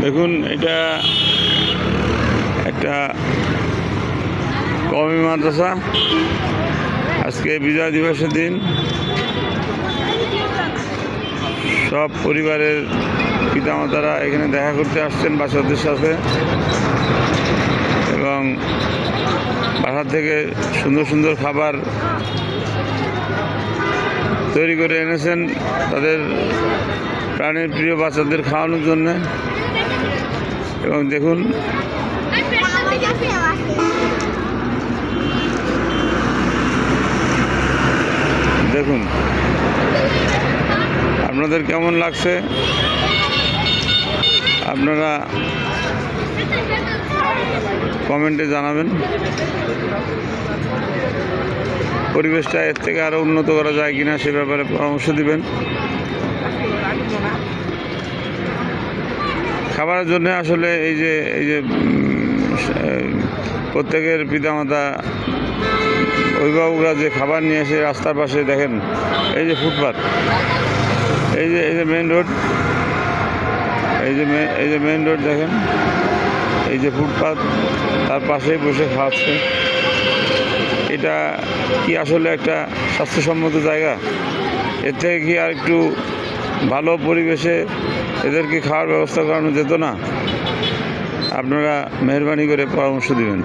দেখুন, এটা একটা কওমি মাদ্রাসা। আজকে বিজয় দিবসের দিন সব পরিবারের পিতামাতারা এখানে দেখা করতে আসছেন বাচ্চাদের সাথে, এবং বাসা থেকে সুন্দর সুন্দর খাবার তৈরি করে এনেছেন তাদের প্রাণের প্রিয় বাচ্চাদের খাওয়ানোর জন্যে। এবং দেখুন, দেখুন আপনাদের কেমন লাগছে আপনারা কমেন্টে জানাবেন। পরিবেশটা এর থেকে আরও উন্নত করা যায় কিনা সে ব্যাপারে পরামর্শ দিবেন। খাবারের জন্য আসলে এই যে প্রত্যেকের পিতামাতা অভিভাবকরা যে খাবার নিয়ে এসে রাস্তার পাশে দেখেন, এই যে ফুটপাত, এই যে মেন রোড, এই যে মেন রোড দেখেন, এই যে ফুটপাত, তার পাশেই বসে খাওয়াচ্ছে। এটা কি আসলে একটা স্বাস্থ্যসম্মত জায়গা? এর থেকে কি আর একটু ভালো পরিবেশে এদেরকে খাওয়ার ব্যবস্থা করানো যেত না? আপনারা মেহরবানি করে পরামর্শ দিবেন।